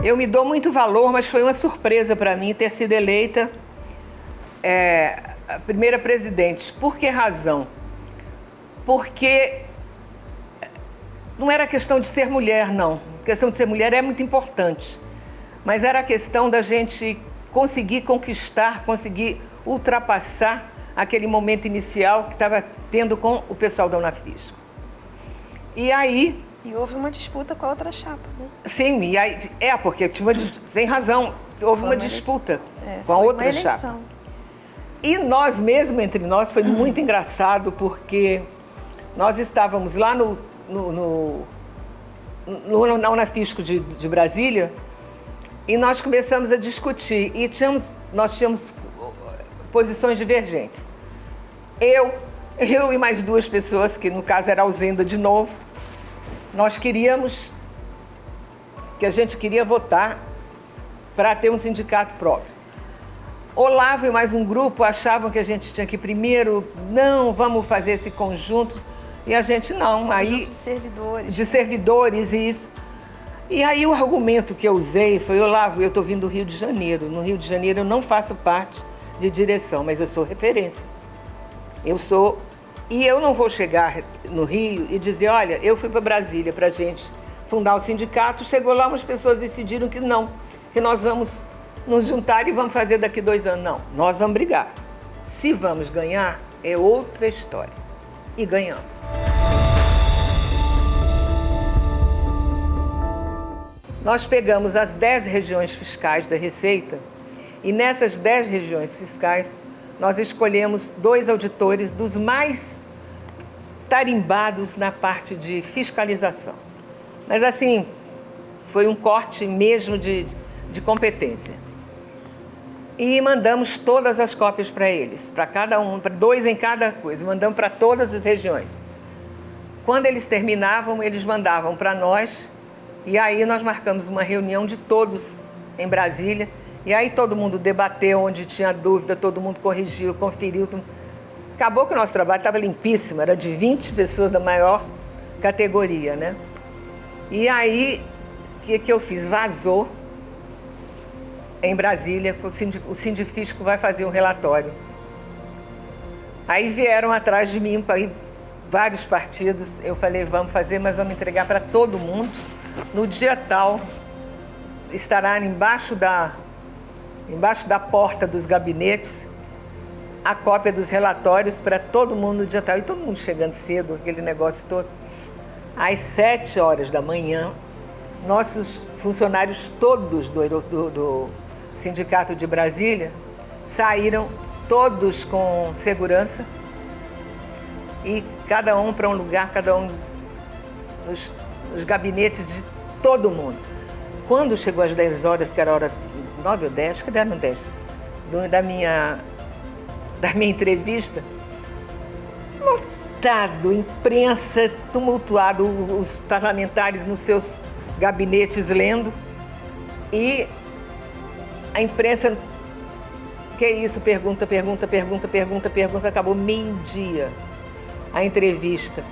Eu me dou muito valor, mas foi uma surpresa para mim ter sido eleita a primeira presidente. Por que razão? Porque não era questão de ser mulher, não. A questão de ser mulher é muito importante. Mas era a questão da gente conseguir conquistar, conseguir ultrapassar aquele momento inicial que estava tendo com o pessoal da Unafisco. E aí... E houve uma disputa com a outra chapa, né? Sim, e aí, porque sem razão, houve uma disputa com a outra chapa. E nós mesmo, entre nós, foi muito engraçado, porque nós estávamos lá na Unafisco de Brasília, e nós começamos a discutir, e nós tínhamos posições divergentes. Eu e mais duas pessoas, que no caso era a Alzenda de novo, a gente queria votar para ter um sindicato próprio. Olavo e mais um grupo achavam que a gente tinha que primeiro, não, vamos fazer esse conjunto, e a gente não. Aí, de servidores. De servidores, isso. E aí o argumento que eu usei foi, Olavo, eu estou vindo do Rio de Janeiro. No Rio de Janeiro eu não faço parte de direção, mas eu sou referência. E eu não vou chegar no Rio e dizer, olha, eu fui para Brasília para a gente fundar o sindicato, chegou lá, umas pessoas decidiram que não, que nós vamos nos juntar e vamos fazer daqui 2 anos. Não, nós vamos brigar. Se vamos ganhar, é outra história. E ganhamos. Nós pegamos as 10 regiões fiscais da Receita e nessas 10 regiões fiscais nós escolhemos 2 auditores dos mais tarimbados na parte de fiscalização. Mas assim, foi um corte mesmo de competência. E mandamos todas as cópias para eles, para cada um, para 2 em cada coisa, mandamos para todas as regiões. Quando eles terminavam, eles mandavam para nós, e aí nós marcamos uma reunião de todos em Brasília, e aí todo mundo debateu onde tinha dúvida, todo mundo corrigiu, conferiu. Acabou que o nosso trabalho estava limpíssimo, era de 20 pessoas da maior categoria, né? E aí, o que eu fiz? Vazou em Brasília, o Sindifisco vai fazer um relatório. Aí vieram atrás de mim, vários partidos, eu falei, vamos fazer, mas vamos entregar para todo mundo. No dia tal, estará embaixo da porta dos gabinetes a cópia dos relatórios para todo mundo no dia tal. E todo mundo chegando cedo, aquele negócio todo. Às 7 horas da manhã, nossos funcionários todos do Sindicato de Brasília saíram todos com segurança e cada um para um lugar, cada um nos gabinetes de todo mundo. Quando chegou às 10 horas, que era a hora 9 ou 10, que deram 10, da minha entrevista, lotado, imprensa, tumultuado, os parlamentares nos seus gabinetes lendo, e a imprensa, que é isso? Pergunta, acabou meio-dia a entrevista.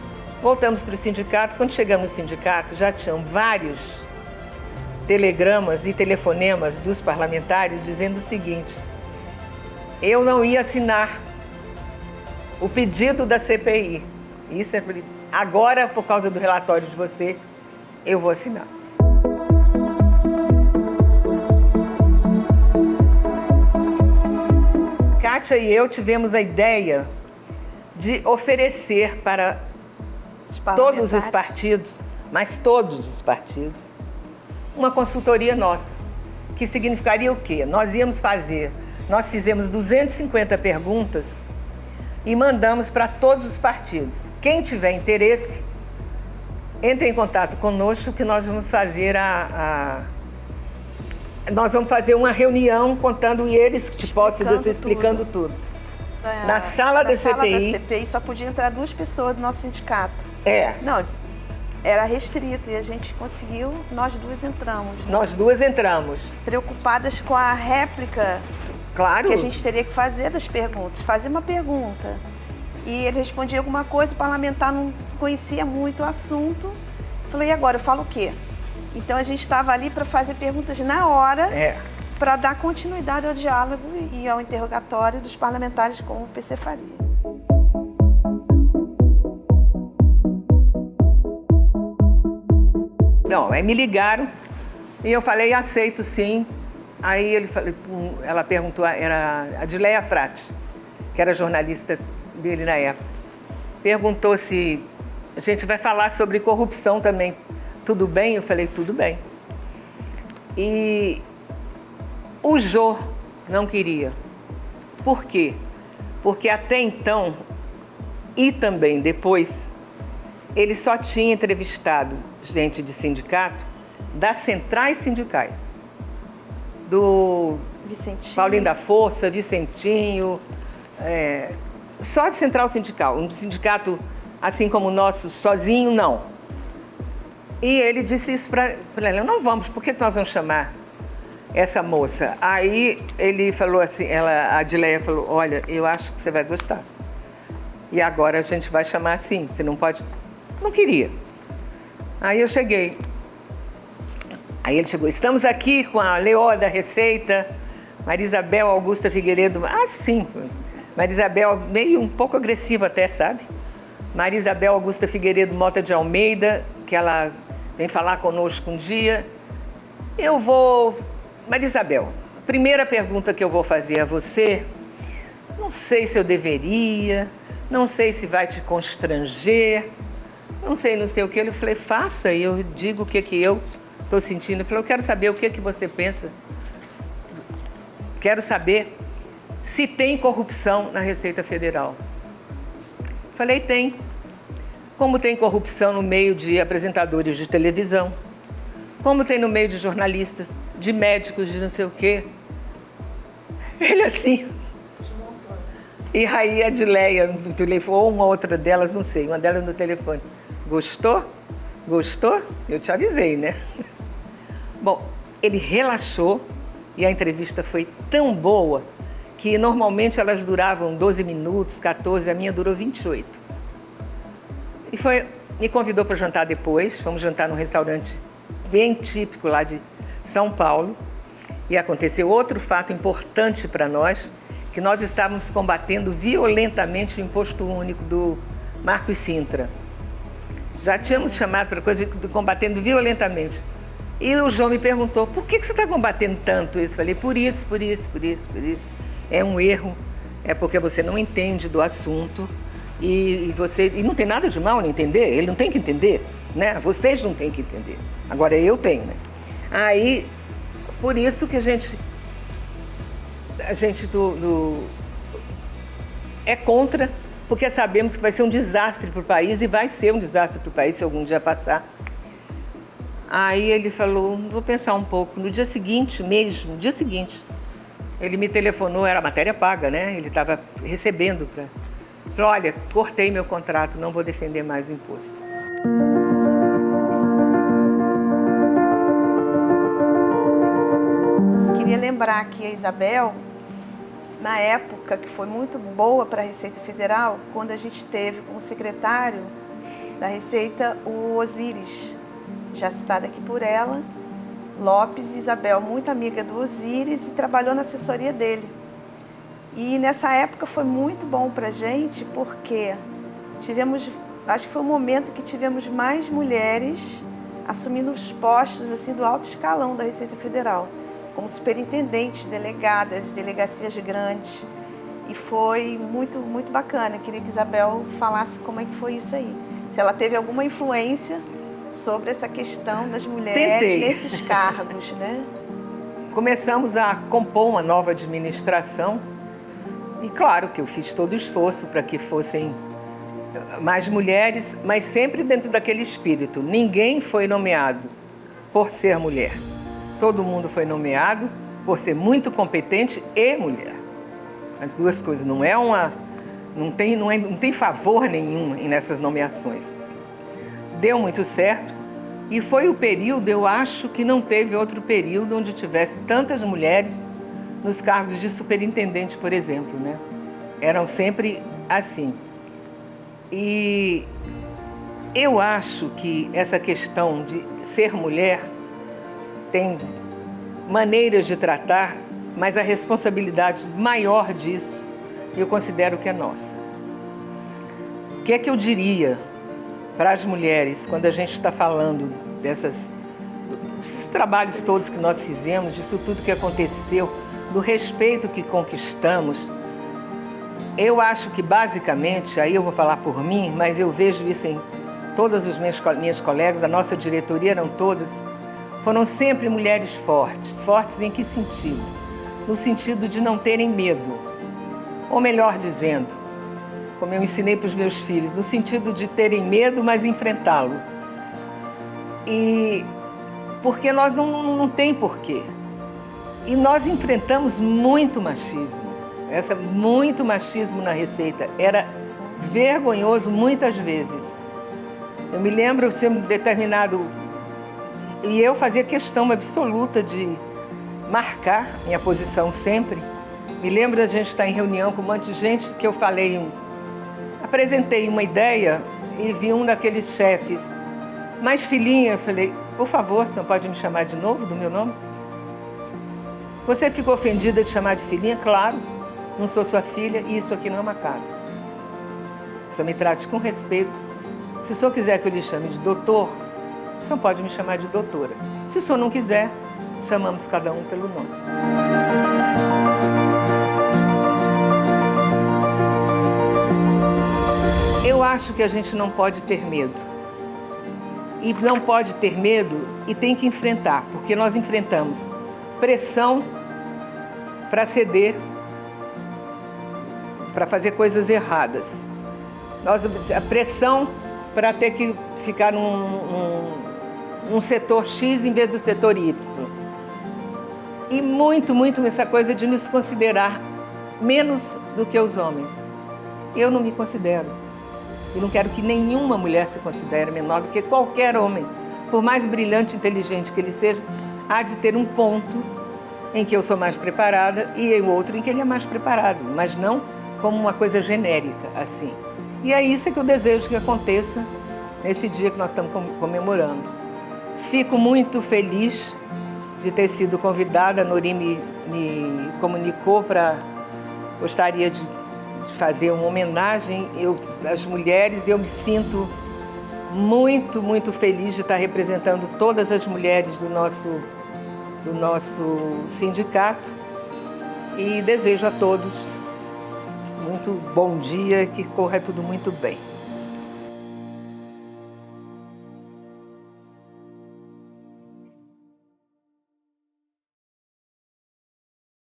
Voltamos para o sindicato. Quando chegamos no sindicato, já tinham vários telegramas e telefonemas dos parlamentares dizendo o seguinte: eu não ia assinar o pedido da CPI. Isso é agora, por causa do relatório de vocês, eu vou assinar. Kátia e eu tivemos a ideia de oferecer para todos os partidos, mas todos os partidos, uma consultoria nossa, que significaria o quê? Nós fizemos 250 perguntas e mandamos para todos os partidos. Quem tiver interesse, entre em contato conosco que nós vamos fazer nós vamos fazer uma reunião contando, e eles, de posse disso, explicando tudo. Na sala da CPI só podia entrar 2 pessoas do nosso sindicato. Não, era restrito e a gente conseguiu, nós 2 entramos. Né? Nós 2 entramos. Preocupadas com a réplica, claro, que a gente teria que fazer das perguntas. Fazer uma pergunta e ele respondia alguma coisa, o parlamentar não conhecia muito o assunto. Falei, e agora, eu falo o quê? Então a gente estava ali para fazer perguntas na hora, para dar continuidade ao diálogo e ao interrogatório dos parlamentares com o PC Faria. Não, aí me ligaram e eu falei, aceito sim. Aí ela perguntou, era a Adileia Frati, que era jornalista dele na época, perguntou se a gente vai falar sobre corrupção também. Tudo bem? Eu falei, tudo bem. E o Jô não queria. Por quê? Porque até então, e também depois, ele só tinha entrevistado gente de sindicato das centrais sindicais. Do Vicentinho. Paulinho da Força, Vicentinho, só de central sindical. Um sindicato, assim como o nosso, sozinho, não. E ele disse isso para ela, não vamos, por que nós vamos chamar essa moça? Aí ele falou assim, a Adileia falou, olha, eu acho que você vai gostar. E agora a gente vai chamar assim, você não pode... Não queria. Aí eu cheguei. Aí ele chegou, estamos aqui com a Leoa da Receita, Maria Isabel Augusta Figueiredo, sim, Maria Isabel, meio um pouco agressiva até, sabe? Maria Isabel Augusta Figueiredo Mota de Almeida, que ela vem falar conosco um dia. Maria Isabel, primeira pergunta que eu vou fazer a você, não sei se eu deveria, não sei se vai te constranger, não sei o que. Eu falei, faça e eu digo o que eu estou sentindo. Eu falei, eu quero saber o que você pensa. Quero saber se tem corrupção na Receita Federal. Falei, tem. Como tem corrupção no meio de apresentadores de televisão, como tem no meio de jornalistas, de médicos, de não sei o quê. Ele assim. E aí a Adileia no telefone, ou uma outra delas, não sei, uma delas no telefone. Gostou? Gostou? Eu te avisei, né? Bom, ele relaxou e a entrevista foi tão boa que normalmente elas duravam 12 minutos, 14, a minha durou 28. E me convidou para jantar depois, fomos jantar num restaurante bem típico lá de São Paulo. E aconteceu outro fato importante para nós, que nós estávamos combatendo violentamente o imposto único do Marcos Sintra. Já tínhamos chamado para coisa de combatendo violentamente. E o João me perguntou, por que você está combatendo tanto isso? Eu falei, por isso. É um erro, é porque você não entende do assunto e não tem nada de mal em entender, ele não tem que entender, né? Vocês não têm que entender. Agora eu tenho, né? Aí, por isso que a gente é contra, porque sabemos que vai ser um desastre para o país e vai ser um desastre para o país se algum dia passar. Aí ele falou, vou pensar um pouco. No dia seguinte mesmo, ele me telefonou, era matéria paga, né? Ele estava recebendo para... Falou, olha, cortei meu contrato, não vou defender mais o imposto. Queria lembrar que a Isabel, na época que foi muito boa para a Receita Federal, quando a gente teve como secretário da Receita o Osíris, já citado aqui por ela, Lopes e Isabel, muito amiga do Osíris e trabalhou na assessoria dele. E nessa época foi muito bom para a gente porque acho que foi o momento que tivemos mais mulheres assumindo os postos assim, do alto escalão da Receita Federal, como superintendentes, delegadas, delegacias grandes. E foi muito, muito bacana. Eu queria que Isabel falasse como é que foi isso aí. Se ela teve alguma influência sobre essa questão das mulheres nesses cargos, né? Começamos a compor uma nova administração e claro que eu fiz todo o esforço para que fossem mais mulheres, mas sempre dentro daquele espírito. Ninguém foi nomeado por ser mulher. Todo mundo foi nomeado por ser muito competente e mulher. As duas coisas, não tem favor nenhum nessas nomeações. Deu muito certo e foi o período, eu acho que não teve outro período onde tivesse tantas mulheres nos cargos de superintendente, por exemplo, né? Eram sempre assim. E eu acho que essa questão de ser mulher tem maneiras de tratar, mas a responsabilidade maior disso, eu considero que é nossa. O que é que eu diria para as mulheres quando a gente está falando desses trabalhos todos que nós fizemos, disso tudo que aconteceu, do respeito que conquistamos? Eu acho que basicamente, aí eu vou falar por mim, mas eu vejo isso em todas as minhas colegas, a nossa diretoria eram todas, foram sempre mulheres fortes. Fortes em que sentido? No sentido de não terem medo. Ou melhor dizendo, como eu ensinei para os meus filhos, no sentido de terem medo, mas enfrentá-lo. E porque nós não tem porquê. E nós enfrentamos muito machismo. Muito machismo na Receita. Era vergonhoso muitas vezes. Eu me lembro de ser determinado... E eu fazia questão absoluta de marcar minha posição sempre. Me lembro da gente estar em reunião com um monte de gente que eu apresentei uma ideia e vi um daqueles chefes. Mas filhinha, eu falei, por favor, o senhor pode me chamar de novo, do meu nome? Você ficou ofendida de chamar de filhinha? Claro, não sou sua filha e isso aqui não é uma casa. O senhor me trate com respeito. Se o senhor quiser que eu lhe chame de doutor, o senhor pode me chamar de doutora. Se o senhor não quiser, chamamos cada um pelo nome. Eu acho que a gente não pode ter medo. E não pode ter medo e tem que enfrentar, porque nós enfrentamos pressão para ceder, para fazer coisas erradas. A pressão para ter que ficar num setor X em vez do setor Y. E muito essa coisa de nos considerar menos do que os homens. Eu não me considero. Eu não quero que nenhuma mulher se considere menor do que qualquer homem. Por mais brilhante e inteligente que ele seja, há de ter um ponto em que eu sou mais preparada e outro em que ele é mais preparado, mas não como uma coisa genérica, assim. E é isso que eu desejo que aconteça nesse dia que nós estamos comemorando. Fico muito feliz de ter sido convidada, a Nori me comunicou gostaria de fazer uma homenagem às mulheres, e eu me sinto muito feliz de estar representando todas as mulheres do nosso sindicato e desejo a todos muito bom dia, que corra tudo muito bem.